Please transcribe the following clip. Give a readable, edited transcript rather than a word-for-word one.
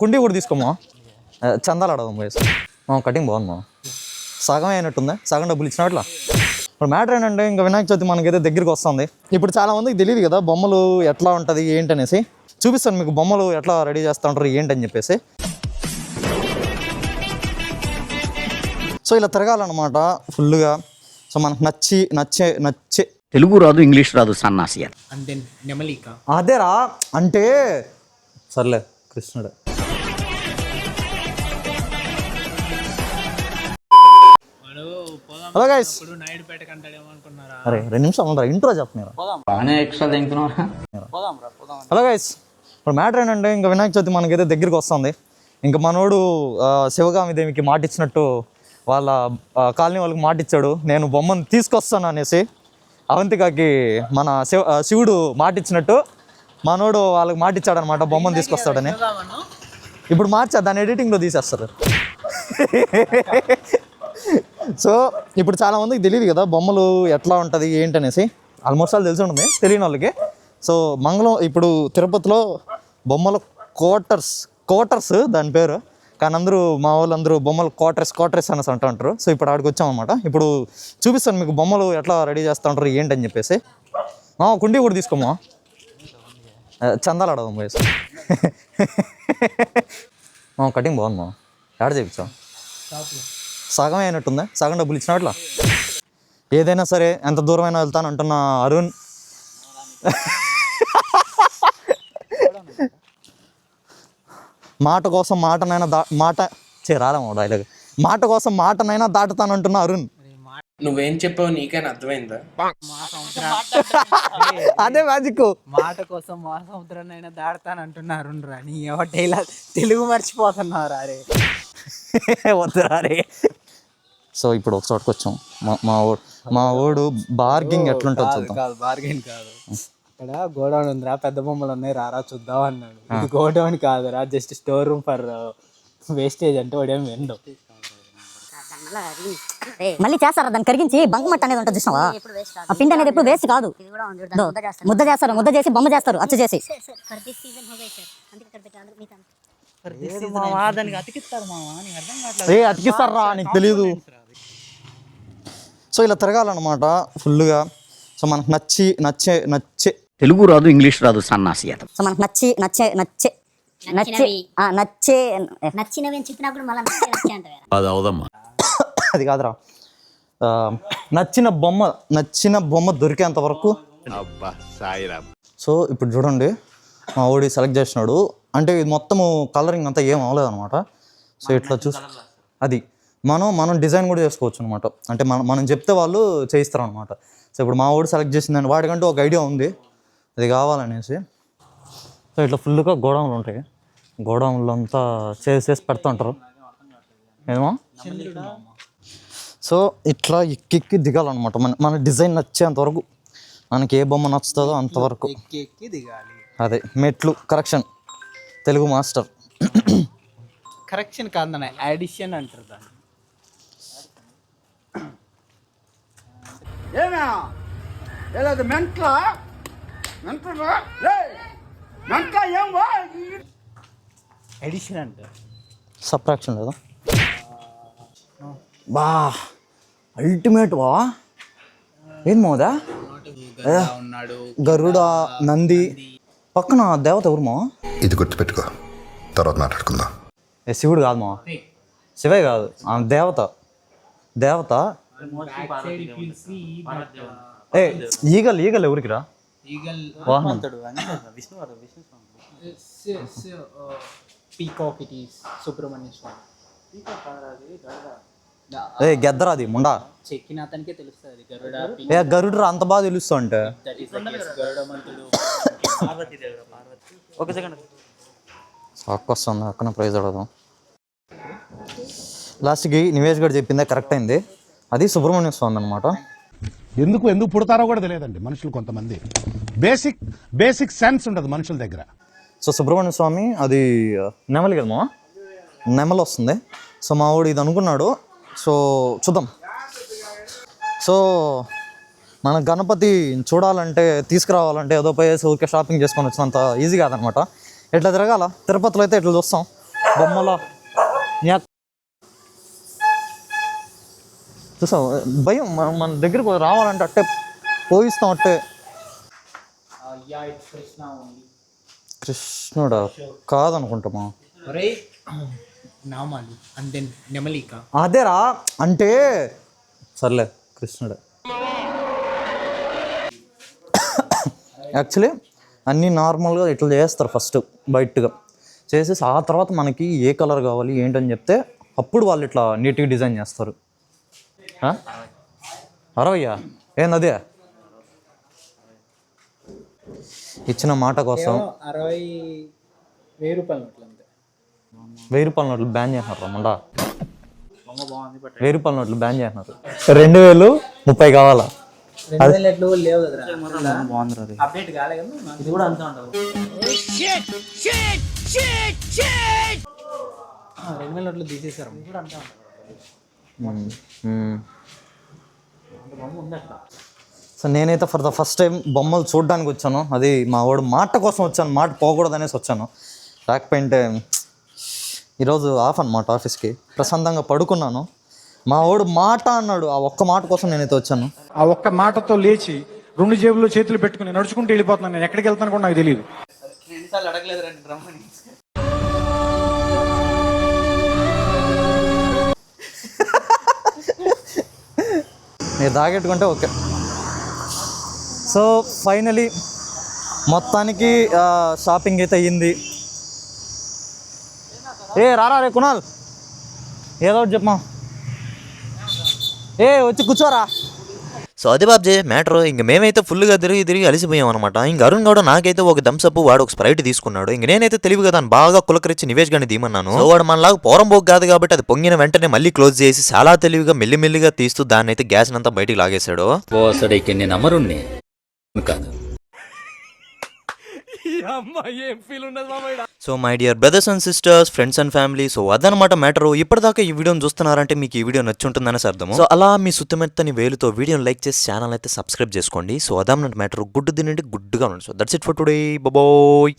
కుండీ కూడా తీసుకోమా, చందాలు ఆడదాం పోయేసి. కటింగ్ బాగుంది, సగం అయినట్టుంది, సగం డబ్బులు ఇచ్చినట్లా. ఇప్పుడు మ్యాటర్ ఏంటంటే ఇంకా వినాయక చవితి మనకైతే దగ్గరికి వస్తుంది. ఇప్పుడు చాలా మందికి తెలియదు కదా బొమ్మలు ఎట్లా ఉంటుంది ఏంటనేసి. చూపిస్తాను మీకు బొమ్మలు ఎట్లా రెడీ చేస్తూ ఉంటారు ఏంటని చెప్పేసి. సో ఇలా తిరగాలన్నమాట ఫుల్గా. సో మనకు నచ్చే తెలుగు రాదు, ఇంగ్లీష్ రాదు, సన్నాసి అంటే నెమలిక అదేరా అంటే సర్లే కృష్ణుడు. హలో గైస్, అరే 2 నిమిషాలు ఉండరా, ఇంట్రో చెప్పినారా. హలో గైస్, ఇప్పుడు మ్యాటర్ ఏంటంటే ఇంకా వినాయక చవితి మనకైతే దగ్గరికి వస్తుంది. ఇంకా మనోడు శివగామి దేవికి మాట ఇచ్చినట్టు వాళ్ళ కాలనీ వాళ్ళకి మాట ఇచ్చాడు, నేను బొమ్మను తీసుకొస్తాను అనేసి. అవంతికకి మన శివుడు మాట ఇచ్చినట్టు మనోడు వాళ్ళకి మాట ఇచ్చాడు అనమాట, బొమ్మను తీసుకొస్తాడని. ఇప్పుడు మార్చా దాన్ని ఎడిటింగ్లో తీసేస్తారు. సో ఇప్పుడు చాలా మందికి తెలియదు కదా బొమ్మలు ఎట్లా ఉంటుంది ఏంటనేసి. ఆల్మోస్ట్ ఆల్ తెలిసి ఉంటుంది తెలియని వాళ్ళకి. సో ఇప్పుడు తిరుపతిలో బొమ్మల కోటర్స్ దాని పేరు, కానీ అందరూ మా వాళ్ళందరూ బొమ్మలు కోటర్స్ అనేసి అంటూ ఉంటారు. సో ఇప్పుడు ఆడికి వచ్చామన్నమాట. ఇప్పుడు చూపిస్తాను మీకు బొమ్మలు ఎట్లా రెడీ చేస్తూ ఉంటారు ఏంటని చెప్పేసి. కుండీ కూడా తీసుకోమా, చందాలు ఆడదాం పోయేసి. కటింగ్ బాగుంది, యాడ్ చేయించాం, సగం అయినట్టుంది, సగం డబ్బులు ఇచ్చినట్లా. ఏదైనా సరే ఎంత దూరమైనా వెళ్తాను అంటున్న అరుణ్. మాట కోసం మాటనైనా దాటుతానంటున్న అరుణ్. నువ్వేం చెప్పావు నీకైనా అర్థమైందా? అదే మ్యాజిక్. మాట కోసం మా సముద్రాన్ని దాడతానంటున్నారు నీ ఎవరు తెలుగు మర్చిపోతున్నారు అరే. వద్దురా రే. సో ఇప్పుడు ఒక చోటుకు వచ్చాం. మా ఓడు బార్గింగ్ ఎట్లుంటుంది చూద్దాం. కాదు బార్గెన్ కాదు, ఇక్కడ గోడౌన్ ఉందిరా, పెద్ద బొమ్మలు ఉన్నాయి రారా చూద్దాం అన్నాడు. ఇది గోడౌన్ కాదురా, just store room for wastage అంటే వాడేం వెండు. మళ్ళీ చేస్తారా దాన్ని కరిగించి బంకమట్ట అనేది ఉంటుంది చూసినావా, ఆ పిండి అనేది ఎప్పుడు వేస్ట్ కాదు. ముద్ద చేస్తారు, ముద్ద చేసి బొమ్మ చేస్తారు అచ్చు చేసి. అతికిస్తారా నీకు తెలీదు. సో ఇలా తిరగాలన్నమాట ఫుల్గా. సో మనకు నచ్చే తెలుగు రాదు, ఇంగ్లీష్ రాదు, సన్నాసి సో మనకు అది కాదురా, నచ్చిన బొమ్మ దొరికేంత వరకు. సో ఇప్పుడు చూడండి మా ఓడి సెలెక్ట్ చేసినాడు. అంటే ఇది మొత్తము కలరింగ్ అంతా ఏం అవ్వలేదు అనమాట. సో ఇట్లా అది మనం డిజైన్ కూడా చేసుకోవచ్చు అనమాట. అంటే మనం చెప్తే వాళ్ళు చేయిస్తారు అనమాట. సో ఇప్పుడు మా ఓడి సెలెక్ట్ చేసిందండి, వాడికంటూ ఒక ఐడియా ఉంది అది కావాలనేసి. సో ఇట్లా ఫుల్గా గోడౌన్లు ఉంటాయి, గోడౌన్లు అంతా చేసి పెడతా ఉంటారు ఏమో. సో ఇట్లా ఎక్కి దిగాలన్నమాట. మన డిజైన్ నచ్చేంత వరకు, మనకి ఏ బొమ్మ నచ్చుతుందో అంతవరకు ఎక్కి దిగాలి. అదే మెట్లు. Correction Telugu master. కరెక్షన్ కాదన్న యాడిషన్ అంటారు దాన్ని. ఎడిషన్ అంటారు, సబ్ట్రాక్షన్ లేదా బా అల్టిమేట్ వా. ఏం మోదా ఉన్నాడు గరుడ నంది పక్కన దేవత ఎవరు మా? ఇది గుర్తుపెట్టుకో, తర్వాత మాట్లాడుకుందాం. శివుడు కాదు మా, శివే కాదు, ఆమె దేవత. ఈగల్ ఎవరికిరా? వాహనం పీకాక్ ఇట్ ఈస్ సుబ్రహ్మణ్య స్వామి. గెద్దరాది ముండా చెక్కిన అతనికే తెలుస్తుంది గరుడు అంత బాగా తెలుస్తా అంటే. ఒక సెకండ్ సాక్ వస్తుంది, అక్కడ ప్రైజ్ అడగదాం. లాస్ట్కి నివేష్ గారు చెప్పిందే కరెక్ట్ అయింది, అది సుబ్రహ్మణ్య స్వామి అనమాట. ఎందుకు పుడతారో కూడా తెలియదండి మనుషులు, కొంతమంది బేసిక్ సెన్స్ ఉండదు మనుషుల దగ్గర. సో సుబ్రహ్మణ్య స్వామి అది నెమలి కదమ్మా, నెమలి వస్తుంది. సో మా వాడు ఇది అనుకున్నాడు. సో చూద్దాం. సో మన గణపతి చూడాలంటే తీసుకురావాలంటే ఏదో పోయేసి ఊరికే షాపింగ్ చేసుకొని వచ్చినంత ఈజీ కాదనమాట. ఇట్లా తిరగాల. తిరుపతిలో అయితే ఇట్లా చూస్తాం బొమ్మలో చూసాం. భయం మన దగ్గరికి రావాలంటే అట్టే పోయిస్తాం అట్టే. కృష్ణుడా కాదనుకుంటామా? నామాలు అండ్ దెన్ నెమలిక. అదేరా అంటే సర్లే కృష్ణుడే. యాక్చువల్లీ అన్నీ నార్మల్గా ఇట్లా చేస్తారు ఫస్ట్ బయటగా చేసేసి ఆ తర్వాత మనకి ఏ కలర్ కావాలి ఏంటని చెప్తే అప్పుడు వాళ్ళు ఇట్లా నీట్గా డిజైన్ చేస్తారు. 60 ఏంది? ఇచ్చిన మాట కోసం 1000 రూపాయలు నోట్లు అంతే. 1000 రూపాయల నోట్లు బ్యాన్ చేస్తున్నారు రమ్మండా. 1000 రూపాయల నోట్లు బ్యాన్ చేస్తున్నారు. 2030 కావాలా? 2000 లేవు కదరా. బాగుంది. అప్డేట్ కాలే కదా, ఇది కూడా అంతా ఉండవు. 2000 నోట్లు తీసేసారు. ఇది కూడా అంతా సో నేనైతే ఫర్ ద ఫస్ట్ టైం బొమ్మలు చూడడానికి వచ్చాను. అది మా వాడు మాట కోసం వచ్చాను, మాట పోకూడదు అనేసి వచ్చాను. లేకపోయింటే ఈరోజు ఆఫ్ అన్నమాట ఆఫీస్కి. ప్రశాంతంగా పడుకున్నాను. మా వాడు మాట అన్నాడు, ఆ ఒక్క మాట కోసం నేనైతే వచ్చాను. ఆ ఒక్క మాటతో లేచి 2 జేబుల్లో చేతులు పెట్టుకుని నడుచుకుంటూ వెళ్ళిపోతున్నాను. నేను ఎక్కడికి వెళ్తాను కూడా నాకు తెలియదు. మీరు దాగెట్టుకుంటే ఓకే. సో ఫైనలీ మొత్తానికి షాపింగ్ అయితే అయ్యింది. రారా రే కునాల్, ఏదో ఒకటి చెప్పమా. వచ్చి కూర్చోరా. సో అది బాబ్జే మ్యాటర్. ఇంక మేమైతే ఫుల్గా తిరిగి అలిసిపోయాం అనమాట. ఇంక అరుణ్ గౌడ నాకైతే ఒక థమ్స్అప్, వాడు ఒక స్ప్రైట్ తీసుకున్నాడు. ఇంక నేనైతే తెలివిగా దాన్ని బాగా కులకరించి నివేష్ గాని దీమన్నాను. సో వాడు మనలాగా పోరంబోకు కాదు కాబట్టి అది పొంగిన వెంటనే మళ్ళీ క్లోజ్ చేసి చాలా తెలివిగా మెల్లిమెల్లిగా తీస్తూ దాన్ని అయితే గ్యాస్ అంతా బయటికి లాగేశాడు. నేను అమరుణ్ణి కాదు. So my dear brothers and sisters, friends and family, so అదనమాట మ్యాటర్. ఇప్పటిదాకా ఈ వీడియోని చూస్తున్నారంటే మీకు ఈ వీడియో నచ్చుంటుందని అర్థం. సో అలా మీ సుత్తమెత్తని వేలుతో వీడియోని లైక్ చేసి ఛానల్ అయితే సబ్స్క్రైబ్ చేసుకోండి. సో అదనమాట మ్యాటర్. గుడ్డు తినండి, గుడ్డుగా ఉండండి. So that's it for today. Bye.